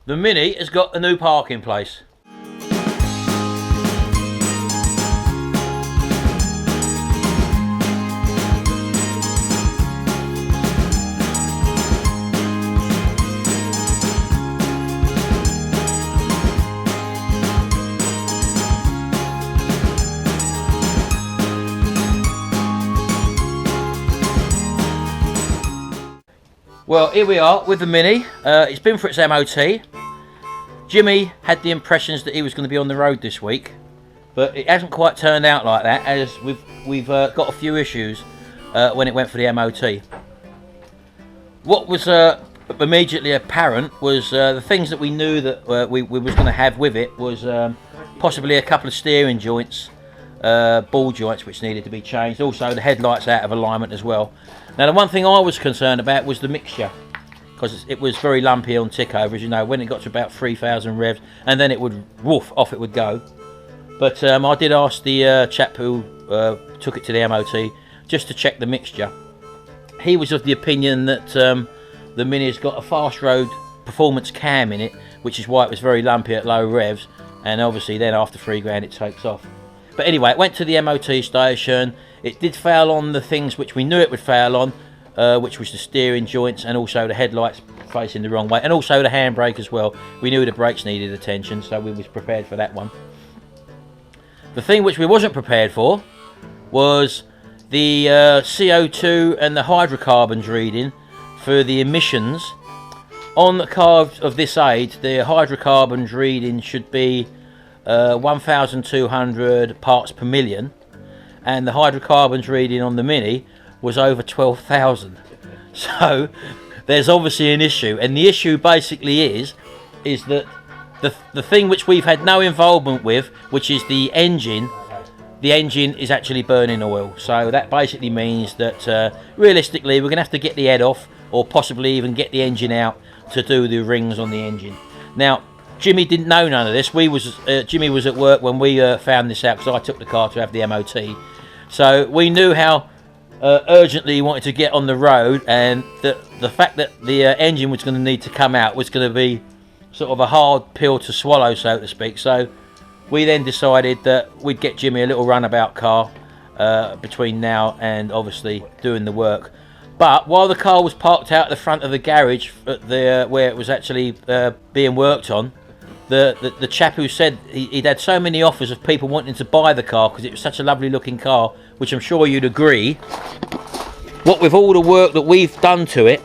The Mini has got a new parking place. Well, here we are with the Mini. It's been for its MOT. Jimmy had the impressions that he was going to be on the road this week, but it hasn't quite turned out like that, as we've got a few issues when it went for the MOT. What was immediately apparent was the things that we knew that we was going to have with it was possibly a couple of steering joints, ball joints which needed to be changed, also the headlights out of alignment as well. Now the one thing I was concerned about was the mixture, because it was very lumpy on tick over, as you know, when it got to about 3,000 revs, and then it would woof, off it would go. But I did ask the chap who took it to the MOT just to check the mixture. He was of the opinion that the Mini has got a fast road performance cam in it, which is why it was very lumpy at low revs, and obviously then after 3 grand it takes off. But anyway, it went to the MOT station. It did fail on the things which we knew it would fail on, which was the steering joints and also the headlights facing the wrong way, and also the handbrake as well. We knew the brakes needed attention, so we was prepared for that one. The thing which we wasn't prepared for was the CO2 and the hydrocarbons reading for the emissions. On the car of this age, the hydrocarbons reading should be 1,200 parts per million, and the hydrocarbons reading on the Mini was over 12,000. So there's obviously an issue, and the issue basically is that the thing which we've had no involvement with, which is the engine is actually burning oil. So that basically means that realistically we're going to have to get the head off, or possibly even get the engine out to do the rings on the engine. Now Jimmy didn't know none of this. Jimmy was at work when we found this out, because I took the car to have the MOT. So we knew how urgently he wanted to get on the road, and the fact that the engine was going to need to come out was going to be sort of a hard pill to swallow, so to speak. So we then decided that we'd get Jimmy a little runabout car between now and obviously doing the work. But while the car was parked out at the front of the garage at where it was actually being worked on, the chap who said he'd had so many offers of people wanting to buy the car because it was such a lovely looking car, which I'm sure you'd agree, what with all the work that we've done to it,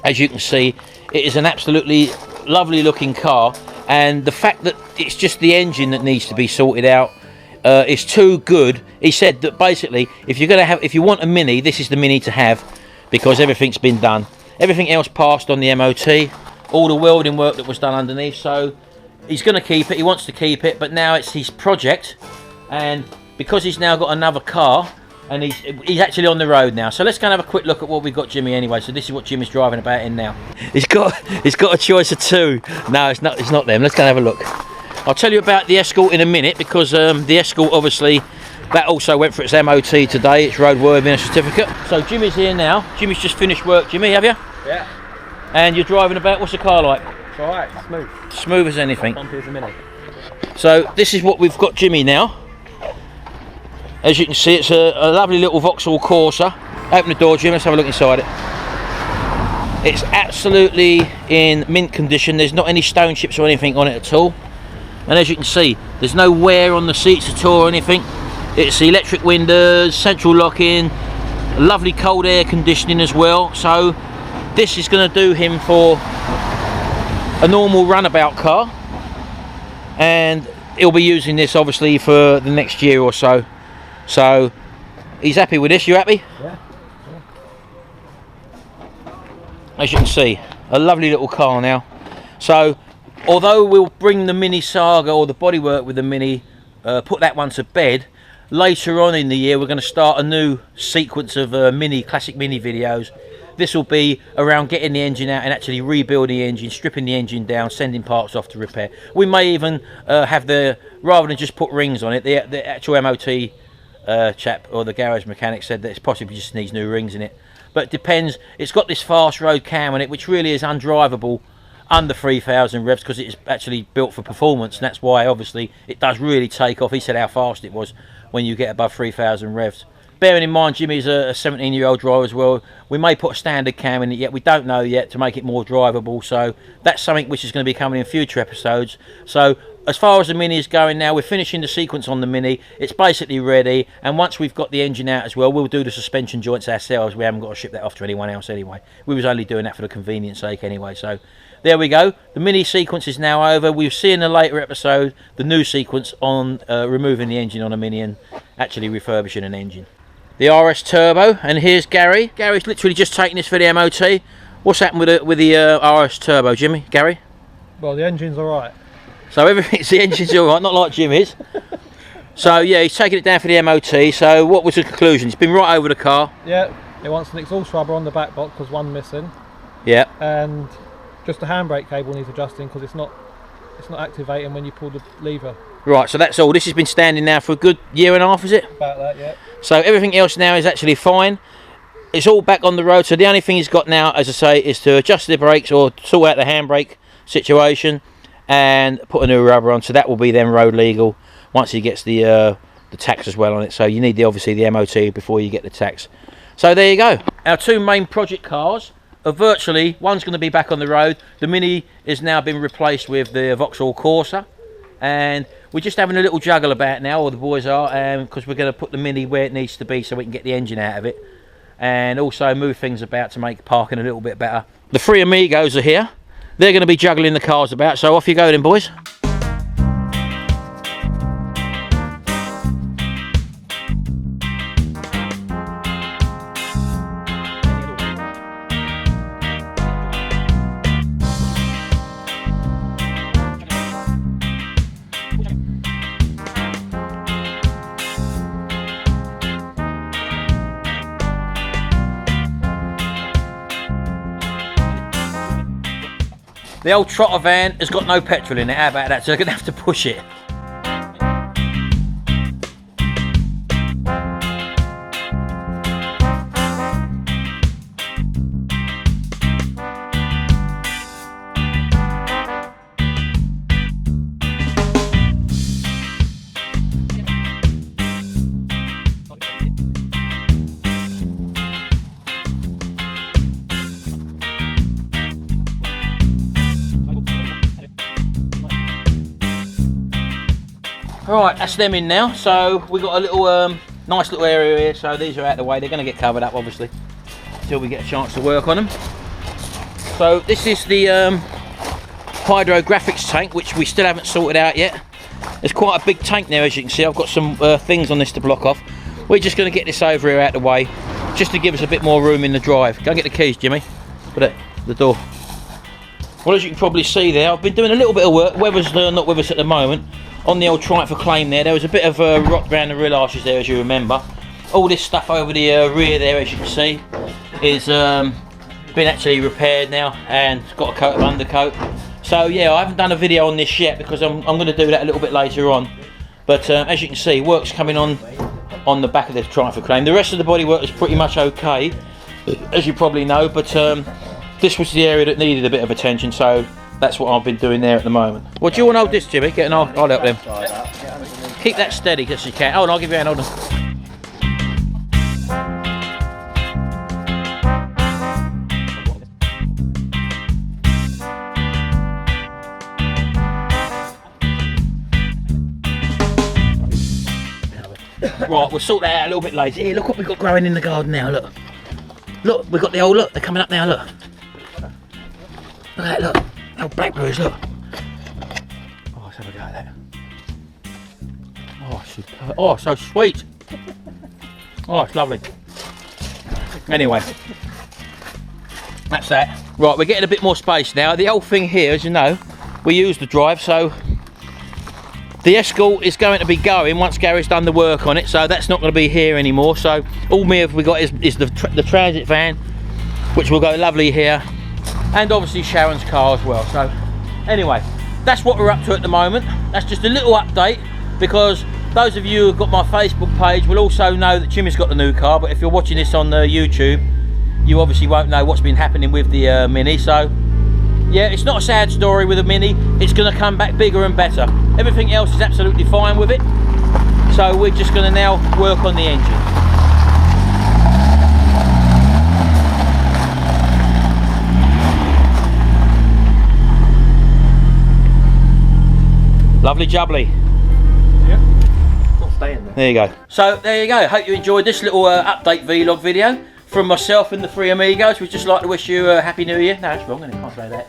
as you can see, it is an absolutely lovely looking car, and the fact that it's just the engine that needs to be sorted out is too good. He said that basically if you want a Mini, this is the Mini to have, because everything's been done, everything else passed on the MOT, all the welding work that was done underneath. So he's going to keep it, he wants to keep it, but now it's his project, and because he's now got another car and he's actually on the road now. So let's go and have a quick look at what we've got Jimmy anyway. So this is what Jimmy's driving about in now. He's got a choice of two. No, it's not them. Let's go and have a look. I'll tell you about the Escort in a minute, because the Escort obviously that also went for its MOT today, its roadworthiness certificate. So Jimmy's here now. Jimmy's just finished work. Jimmy, have you? Yeah. And you're driving about, what's the car like? It's alright, smooth. Smooth as anything. Bumpy as a Mini. So this is what we've got Jimmy now. As you can see, it's a lovely little Vauxhall Corsa. Open the door, Jim, let's have a look inside it. It's absolutely in mint condition. There's not any stone chips or anything on it at all. And as you can see, there's no wear on the seats at all or anything. It's electric windows, central locking, lovely cold air conditioning as well. So this is going to do him for a normal runabout car, and he'll be using this obviously for the next year or so. So he's happy with this. You happy? Yeah. As you can see, a lovely little car now. So although we'll bring the Mini saga or the bodywork with the Mini, put that one to bed, later on in the year we're going to start a new sequence of classic Mini videos. This will be around getting the engine out and actually rebuilding the engine, stripping the engine down, sending parts off to repair. We may even have rather than just put rings on it, the actual MOT chap or the garage mechanic said that it possibly just needs new rings in it. But it depends. It's got this fast road cam on it, which really is undrivable under 3,000 revs because it's actually built for performance, and that's why obviously it does really take off. He said how fast it was when you get above 3,000 revs. Bearing in mind Jimmy's a 17-year-old driver as well, we may put a standard cam in it yet, we don't know yet, to make it more drivable, so that's something which is going to be coming in future episodes. So as far as the Mini is going now, we're finishing the sequence on the Mini, it's basically ready, and once we've got the engine out as well, we'll do the suspension joints ourselves. We haven't got to ship that off to anyone else anyway. We was only doing that for the convenience sake anyway, so there we go. The Mini sequence is now over. We'll see in a later episode the new sequence on removing the engine on a Mini and actually refurbishing an engine. The RS Turbo, and here's Gary. Gary's literally just taking this for the MOT. What's happened with the RS Turbo, Jimmy? Gary? Well, the engine's alright. So the engine's alright, not like Jimmy's. So yeah, he's taking it down for the MOT. So what was the conclusion? It's been right over the car. Yeah, it wants an exhaust rubber on the back box because one's missing. Yeah. And just the handbrake cable needs adjusting because it's not activating when you pull the lever. Right, so that's all. This has been standing now for a good year and a half, is it? About that, yeah. So everything else now is actually fine. It's all back on the road, so the only thing he's got now, as I say, is to adjust the brakes or sort out the handbrake situation and put a new rubber on, so that will be then road legal once he gets the tax as well on it. So you need obviously the MOT before you get the tax. So there you go. Our two main project cars are virtually, one's going to be back on the road. The Mini has now been replaced with the Vauxhall Corsa, and we're just having a little juggle about now, or the boys are, because we're going to put the Mini where it needs to be so we can get the engine out of it, and also move things about to make parking a little bit better. The three amigos are here. They're going to be juggling the cars about, so off you go then, boys. The old trotter van has got no petrol in it, how about that? So they're going to have to push it. Right, that's them in now. So we've got a little nice little area here, so these are out of the way. They're going to get covered up obviously until we get a chance to work on them. So this is the hydrographics tank, which we still haven't sorted out yet. There's quite a big tank there, as you can see. I've got some things on this to block off. We're just going to get this over here out of the way just to give us a bit more room in the drive. Go and get the keys, Jimmy. Put it the door. Well, as you can probably see there, I've been doing a little bit of work. Weather's not with us at the moment. On the old Triumph Acclaim there was a bit of rot around the rear arches there, as you remember. All this stuff over the rear there, as you can see, is been actually repaired now and it's got a coat of undercoat. So yeah, I haven't done a video on this yet because I'm going to do that a little bit later on. But as you can see, work's coming on the back of the Triumph Acclaim. The rest of the bodywork is pretty much okay, as you probably know, but this was the area that needed a bit of attention, so that's what I've been doing there at the moment. Well, do you want to hold this, Jimmy? I'll help them. Keep that steady as you can. Hold on, I'll give you a hand, hold on. Right, we'll sort that out a little bit later. Here, look what we've got growing in the garden now, look. Look, we've got the old, look, they're coming up now, look. Look at that, look. Old blackberries, look. Oh, let's have a go at that. Oh, superb. Oh, so sweet. Oh, it's lovely. Anyway, that's that. Right, we're getting a bit more space now. The old thing here, as you know, we use the drive, so the Escort is going to be going once Gary's done the work on it, so that's not going to be here anymore. So all we have got is the transit van, which will go lovely here, and obviously Sharon's car as well. So anyway, that's what we're up to at the moment. That's just a little update, because those of you who've got my Facebook page will also know that Jimmy's got the new car, but if you're watching this on YouTube, you obviously won't know what's been happening with the Mini. So yeah, it's not a sad story with a Mini. It's going to come back bigger and better. Everything else is absolutely fine with it. So we're just going to now work on the engine. Lovely jubbly. Yep. Not staying there. There you go. So there you go. Hope you enjoyed this little update vlog video from myself and the three amigos. We'd just like to wish you a happy new year. No, that's wrong, isn't it? Can't say that.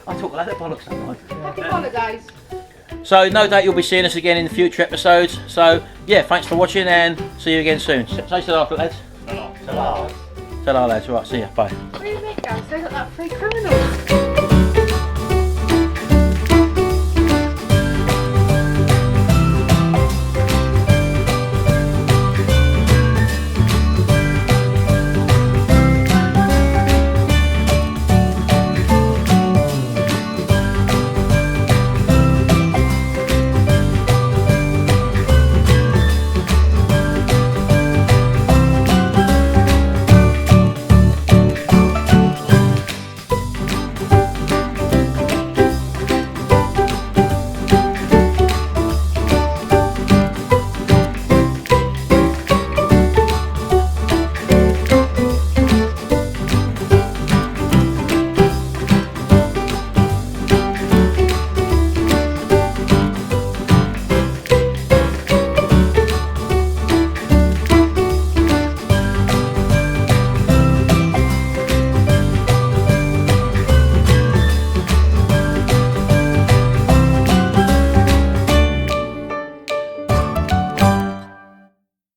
I talk like that bollocks sometimes. Happy holidays. So no doubt you'll be seeing us again in the future episodes. So yeah, thanks for watching and see you again soon. Say ta-ra, lads. Ta-ra, lads. Right, see ya. Bye. Where are you guys? They got that free criminal.